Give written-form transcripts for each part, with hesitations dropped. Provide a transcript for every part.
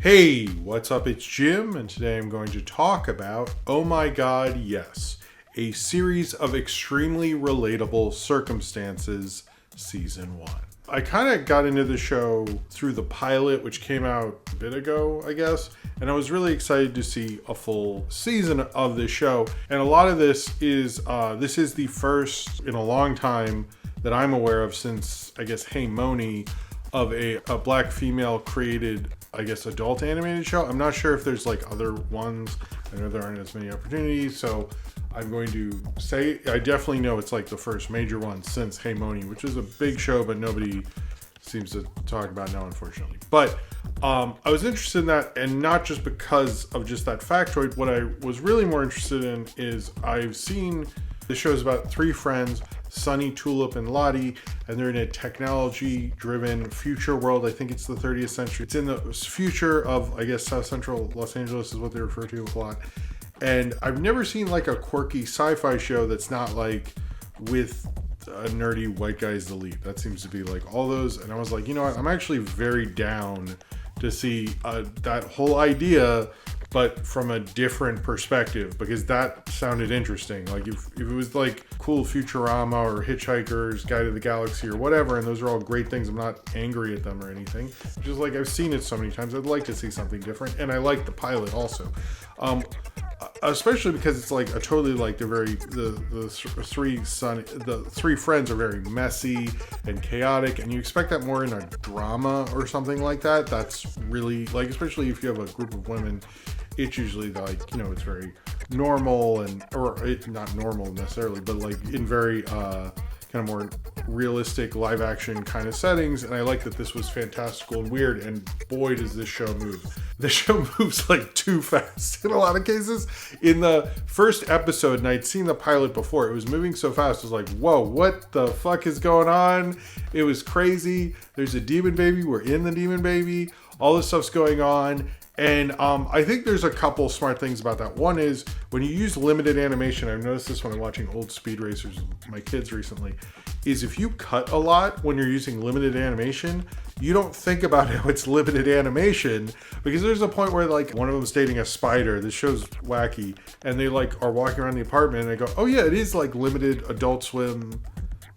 Hey, what's up? It's Jim, and today I'm going to talk about Oh My God, Yes, a series of extremely relatable circumstances, season 1. I kind of got into the show through the pilot, which came out a bit ago, I guess, and I was really excited to see a full season of this show. And a lot of this is the first in a long time that I'm aware of since, I guess, Hey Moni, of a black female created, I guess, adult animated show. I'm not sure if there's like other ones. I know there aren't as many opportunities, so I'm going to say I definitely know it's like the first major one since Hey Moni, which is a big show, but nobody seems to talk about now, unfortunately. But I was interested in that, and not just because of just that factoid. What I was really more interested in is I've seen the show's about three friends, Sunny, Tulip, and Lottie, and they're in a technology-driven future world. I think it's the 30th century. It's in the future of, I guess, South Central Los Angeles is what they refer to a lot. And I've never seen like a quirky sci-fi show that's not like with a nerdy white guy as the lead. That seems to be like all those. And I was like, you know what? I'm actually very down to see that whole idea, but from a different perspective, because that sounded interesting. Like if it was like cool Futurama or Hitchhiker's Guide to the Galaxy or whatever, and those are all great things. I'm not angry at them or anything. Just like I've seen it so many times, I'd like to see something different. And I like the pilot also. Especially because it's like a totally like the three friends are very messy and chaotic, and you expect that more in a drama or something like that. That's really like, especially if you have a group of women, it's usually like, you know, it's very normal or it's not normal necessarily, but like in very kind of more realistic live action kind of settings. And I like that this was fantastical and weird, and boy does this show move. The show moves like too fast in a lot of cases. In the first episode, and I'd seen the pilot before, it was moving so fast, I was like, whoa, what the fuck is going on? It was crazy. There's a demon baby, we're in the demon baby, all this stuff's going on. And I think there's a couple smart things about that. One is when you use limited animation, I've noticed this when I'm watching old Speed Racers with my kids recently, is if you cut a lot when you're using limited animation, you don't think about how it's limited animation, because there's a point where like one of them's dating a spider. This show's wacky, and they like are walking around the apartment and they go, oh yeah, it is like limited Adult Swim,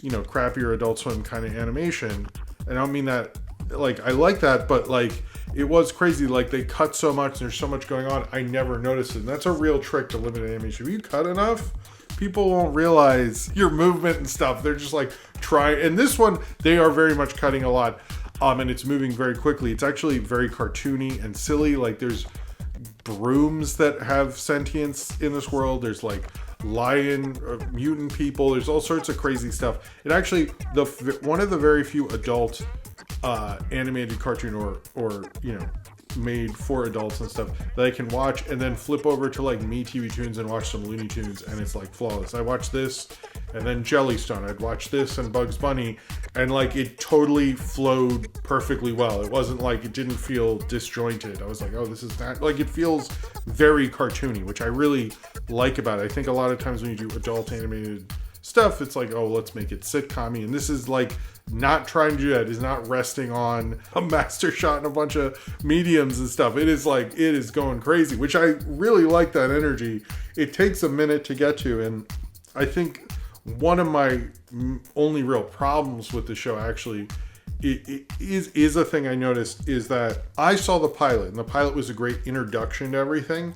you know, crappier Adult Swim kind of animation. And I don't mean that, like, I like that, but like, it was crazy. Like, they cut so much, there's so much going on, I never noticed it. And that's a real trick to limited animation. If you cut enough, people won't realize your movement and stuff. They're just like, try. And this one, they are very much cutting a lot. And it's moving very quickly. It's actually very cartoony and silly. Like, there's brooms that have sentience in this world. There's like lion mutant people. There's all sorts of crazy stuff. It actually, one of the very few adult animated cartoon or you know, made for adults and stuff that I can watch and then flip over to like Me TV Tunes and watch some Looney Tunes, and it's like flawless. I watched this and then Jellystone. I'd watch this and Bugs Bunny, and like it totally flowed perfectly well. It wasn't like, it didn't feel disjointed. I was like, oh, this is not, like, it feels very cartoony, which I really like about it. I think a lot of times when you do adult animated stuff, it's like, oh, let's make it sitcom-y, and this is like not trying to do that. It's not resting on a master shot and a bunch of mediums and stuff. It is like, it is going crazy, which I really like that energy. It takes a minute to get to, and I think one of my only real problems with the show actually is a thing I noticed, is that I saw the pilot, and the pilot was a great introduction to everything.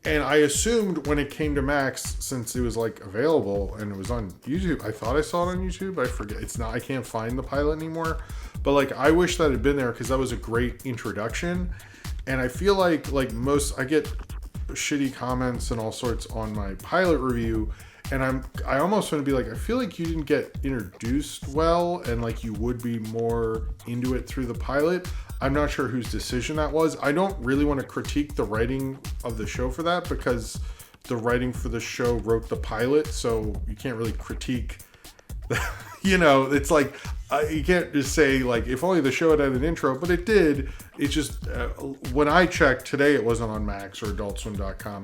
And I assumed when it came to Max, since it was like available and it was on YouTube, I thought I saw it on YouTube. I forget. It's not, I can't find the pilot anymore. But like, I wish that had been there, because that was a great introduction. And I feel like I get shitty comments and all sorts on my pilot review. And I almost want to be like, I feel like you didn't get introduced well, and like you would be more into it through the pilot. I'm not sure whose decision that was. I don't really want to critique the writing of the show for that, because the writing for the show wrote the pilot, so you can't really critique. You know, it's like, you can't just say like, if only the show had an intro, but it did. It's just, when I checked today, it wasn't on Max or AdultSwim.com.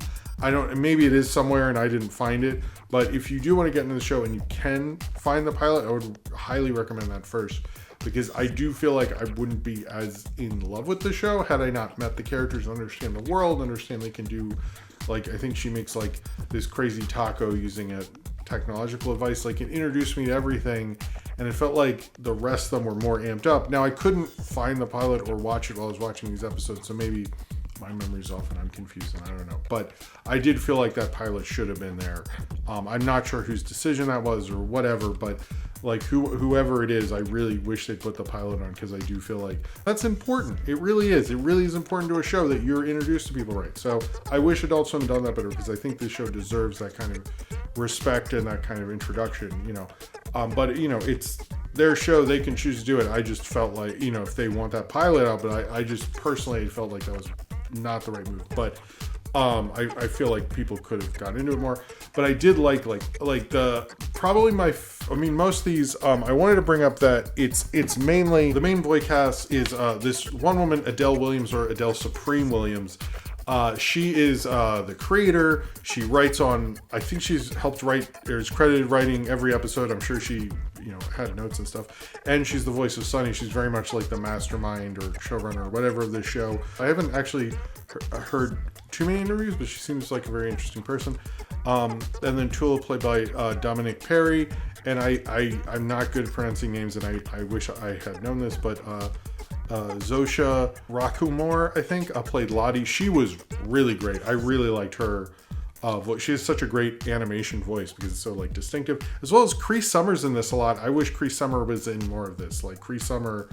Maybe it is somewhere and I didn't find it, but if you do want to get into the show and you can find the pilot, I would highly recommend that first. because I do feel like I wouldn't be as in love with the show had I not met the characters, understand the world, understand they can do, like, I think she makes like this crazy taco using a technological device. Like, it introduced me to everything, and it felt like the rest of them were more amped up. Now, I couldn't find the pilot or watch it while I was watching these episodes, so maybe my memory's off and I'm confused and I don't know. But I did feel like that pilot should have been there. I'm not sure whose decision that was or whatever, but like whoever it is, I really wish they put the pilot on, because I do feel like that's important. It really is. It really is important to a show that you're introduced to people right. So I wish Adult Swim had done that better, because I think this show deserves that kind of respect and that kind of introduction, you know. But, you know, it's their show. They can choose to do it. I just felt like, you know, if they want that pilot out, but I just personally felt like that was not the right move. But I feel like people could have gotten into it more. But I did like the probably most of these. I wanted to bring up that it's mainly the main boy cast is this one woman, Adele Williams, or Adele Supreme Williams. She is the creator. She writes on, I think she's helped write, or is credited writing every episode. I'm sure she, you know, had notes and stuff. And she's the voice of Sunny. She's very much like the mastermind or showrunner or whatever of this show. I haven't actually heard too many interviews, but she seems like a very interesting person. And then Tula, played by Dominic Perry. And I'm not good at pronouncing names, and I wish I had known this, but Zosha Rakumor, I think, played Lottie. She was really great. I really liked her voice. She has such a great animation voice because it's so like distinctive. As well as Cree Summer's in this a lot. I wish Cree Summer was in more of this. Like, Cree Summer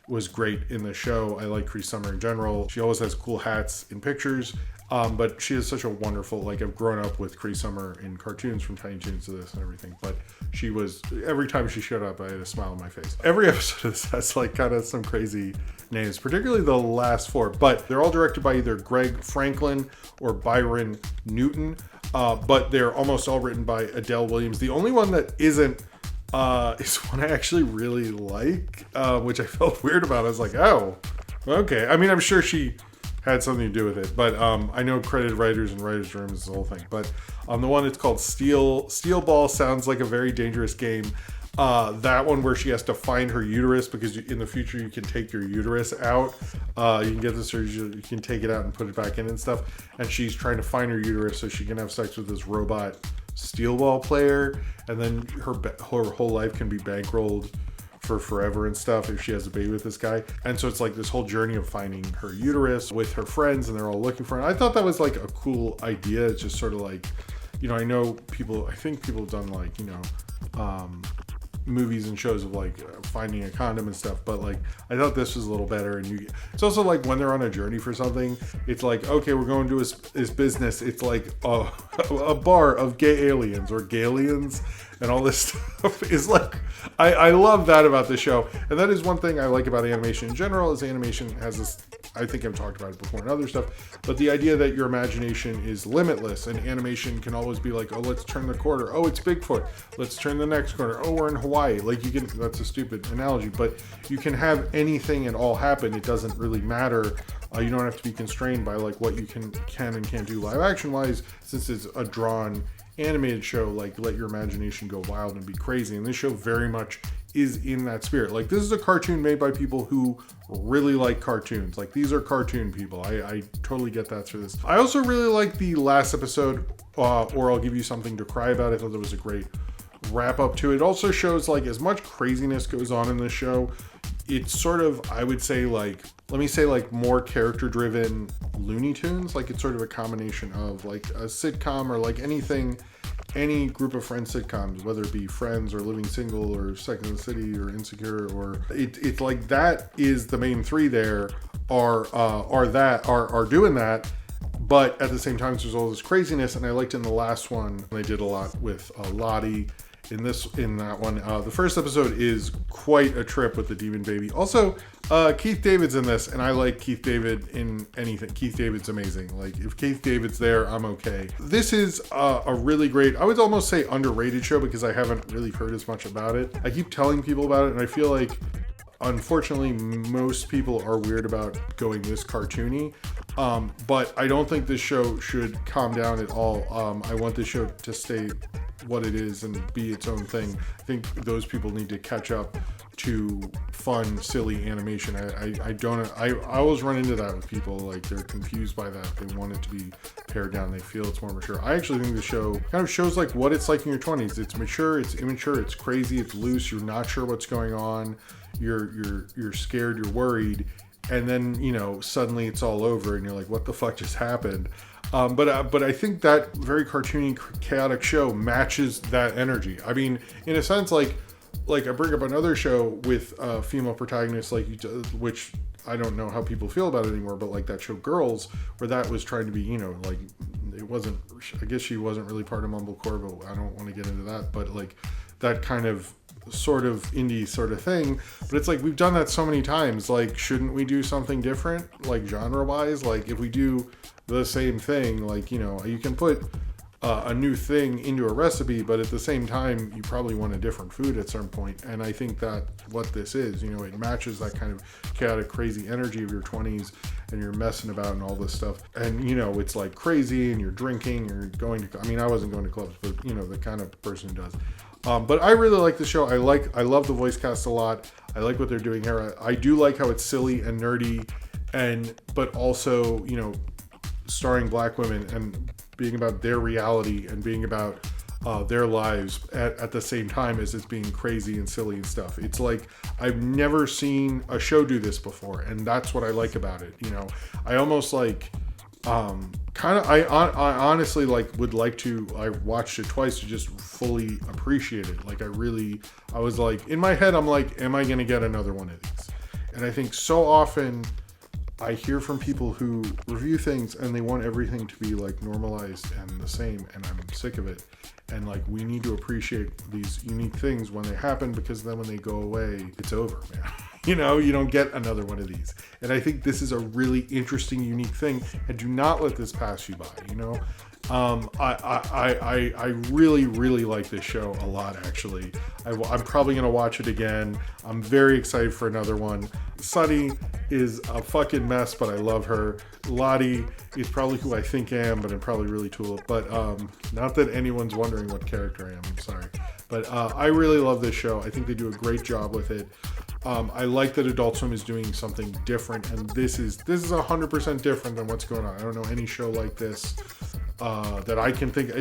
was great in the show. I like Cree Summer in general. She always has cool hats in pictures. But she is such a wonderful, like, I've grown up with Cree Summer in cartoons, from Tiny Toons to this and everything. But she was, every time she showed up, I had a smile on my face. Every episode of this has like kind of some crazy names, particularly the last four. But they're all directed by either Greg Franklin or Byron Newton. But they're almost all written by Adele Williams. The only one that isn't is one I actually really like, which I felt weird about. I was like, oh, okay. I mean, I'm sure she had something to do with it, but I know credited writers and writers' rooms is the whole thing. But the one that's called Steel Ball sounds like a very dangerous game. That one where she has to find her uterus, because in the future you can take your uterus out. You can get the surgery, you can take it out and put it back in and stuff. And she's trying to find her uterus so she can have sex with this robot Steel Ball player, and then her whole life can be bankrolled for forever and stuff if she has a baby with this guy. And so it's like this whole journey of finding her uterus with her friends, and they're all looking for it. I thought that was like a cool idea. It's just sort of like, you know, I think people have done like, you know, movies and shows of like finding a condom and stuff, but like I thought this was a little better. And it's also like when they're on a journey for something, it's like, okay, we're going to his business. It's like a bar of gay aliens or galians, and all this stuff is like, I love that about the show. And that is one thing I like about animation in general, is animation has this, I think I've talked about it before in other stuff, but the idea that your imagination is limitless, and animation can always be like, oh, let's turn the corner. Oh, it's Bigfoot. Let's turn the next corner. Oh, we're in Hawaii. Like, you can, that's a stupid analogy, but you can have anything and all happen. It doesn't really matter. You don't have to be constrained by like what you can and can't do live action wise, since it's a drawn animated show. Like, let your imagination go wild and be crazy, and this show very much is in that spirit. Like, this is a cartoon made by people who really like cartoons. Like, these are cartoon people. I totally get that through this. I also really like the last episode, or I'll Give You Something to Cry About. I thought that was a great wrap up to it. It also shows like as much craziness goes on in this show, it's sort of, I would say, like, let me say, like, more character driven Looney Tunes. Like, it's sort of a combination of like a sitcom, or like any group of friends sitcoms, whether it be Friends or Living Single or Second in the City or Insecure, or it's like that is the main three there are doing that. But at the same time, there's all this craziness, and I liked in the last one, they did a lot with Lottie. In that one, the first episode is quite a trip with the demon baby. Also, Keith David's in this, and I like Keith David in anything. Keith David's amazing. Like, if Keith David's there, I'm okay. This is a really great, I would almost say underrated show, because I haven't really heard as much about it. I keep telling people about it, and I feel like, unfortunately, most people are weird about going this cartoony. But I don't think this show should calm down at all. I want this show to stay what it is and be its own thing. I think those people need to catch up to fun, silly animation. I always run into that with people, like they're confused by that. They want it to be pared down. They feel it's more mature. I actually think the show kind of shows like what it's like in your 20s. It's mature, it's immature, it's crazy, it's loose. You're not sure what's going on. You're scared, you're worried, and then suddenly it's all over, and you're like, what the fuck just happened? But I think that very cartoony, chaotic show matches that energy. I mean, in a sense, like I bring up another show with female protagonists, which I don't know how people feel about it anymore, but like that show Girls, where that was trying to be, like it wasn't. I guess she wasn't really part of mumblecore, but I don't want to get into that. But like that kind of sort of indie sort of thing. But it's like we've done that so many times. Like, shouldn't we do something different, like genre-wise? Like if we do the same thing, like you can put a new thing into a recipe, but at the same time you probably want a different food at some point. And I think that what this is, it matches that kind of chaotic, crazy energy of your 20s, and you're messing about and all this stuff, and it's like crazy, and you're drinking, you're going to, I wasn't going to clubs, but the kind of person who does. But I really like the show. I love the voice cast a lot. I like what they're doing here. I do like how it's silly and nerdy, but also starring black women and being about their reality and being about their lives at the same time as it's being crazy and silly and stuff. It's like I've never seen a show do this before, and that's what I like about it. I almost like I honestly would like to. I watched it twice to just fully appreciate it. Like I was like, in my head, I'm like, am I going to get another one of these? And I think so often I hear from people who review things and they want everything to be like normalized and the same, and I'm sick of it. And like, we need to appreciate these unique things when they happen, because then when they go away, it's over, man. You don't get another one of these. And I think this is a really interesting, unique thing, and do not let this pass you by. I really, really like this show a lot, actually. I'm probably going to watch it again. I'm very excited for another one. Sunny is a fucking mess, but I love her. Lottie is probably who I think I am, but I'm probably really Tulip. But not that anyone's wondering what character I am. I'm sorry. But I really love this show. I think they do a great job with it. I like that Adult Swim is doing something different, and this is 100% different than what's going on. I don't know any show like this that I can think.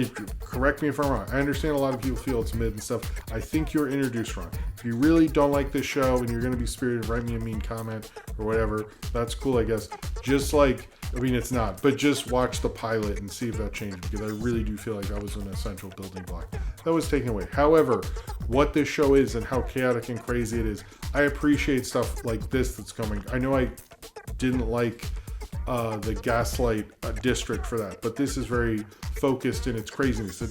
Correct me if I'm wrong. I understand a lot of people feel it's mid and stuff. I think you're introduced wrong. If you really don't like this show and you're going to be spirited, write me a mean comment or whatever. That's cool, I guess. It's not, but just watch the pilot and see if that changed, because I really do feel like that was an essential building block that was taken away. However, what this show is and how chaotic and crazy it is, I appreciate stuff like this that's coming. I know I didn't like the Gaslight District for that, but this is very focused in its craziness.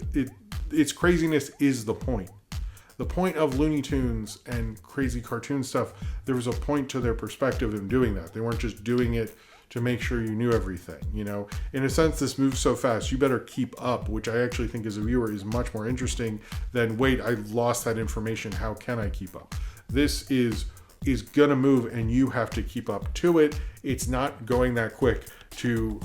Its craziness is the point. The point of Looney Tunes and crazy cartoon stuff, there was a point to their perspective in doing that. They weren't just doing it to make sure you knew everything. In a sense, this moves so fast, you better keep up, which I actually think as a viewer is much more interesting than, wait, I lost that information, how can I keep up? This is gonna move, and you have to keep up to it. It's not going that quick to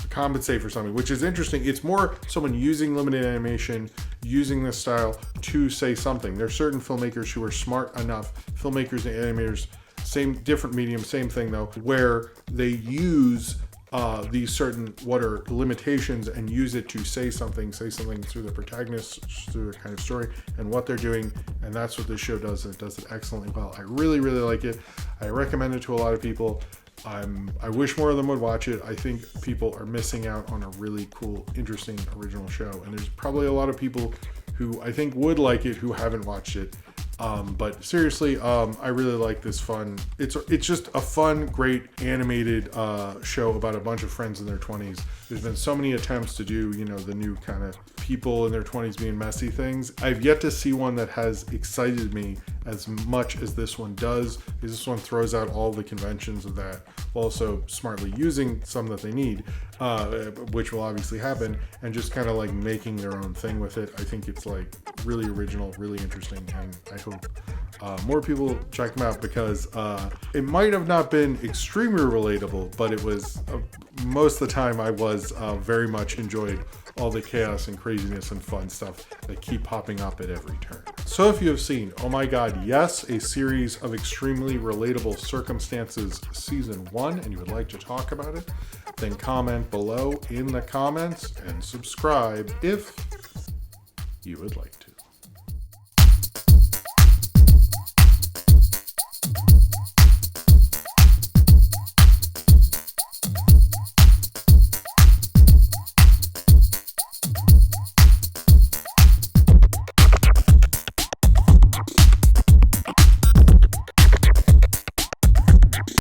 compensate for something, which is interesting. It's more someone using limited animation, using this style to say something. There's certain filmmakers who are smart enough, filmmakers and animators, same different medium, same thing though, where they use these certain what are limitations and use it to say something through the protagonist, through their kind of story and what they're doing. And that's what this show does, and it does it excellently well. I really, really like it. I recommend it to a lot of people. I wish more of them would watch it. I think people are missing out on a really cool, interesting, original show. And there's probably a lot of people who I think would like it who haven't watched it. But seriously, I really like this fun. It's just a fun, great animated show about a bunch of friends in their 20s. There's been so many attempts to do, the new kind of people in their 20s being messy things. I've yet to see one that has excited me as much as this one does, because this one throws out all the conventions of that, while also smartly using some that they need, which will obviously happen, and just kind of like making their own thing with it. I think it's like really original, really interesting, and I hope more people check them out, because it might have not been extremely relatable, but it was most of the time I was very much enjoyed all the chaos and craziness and fun stuff that keep popping up at every turn. So if you have seen Oh My God, Yes, a series of extremely relatable circumstances season 1 and you would like to talk about it, then comment below in the comments and subscribe if you would like to.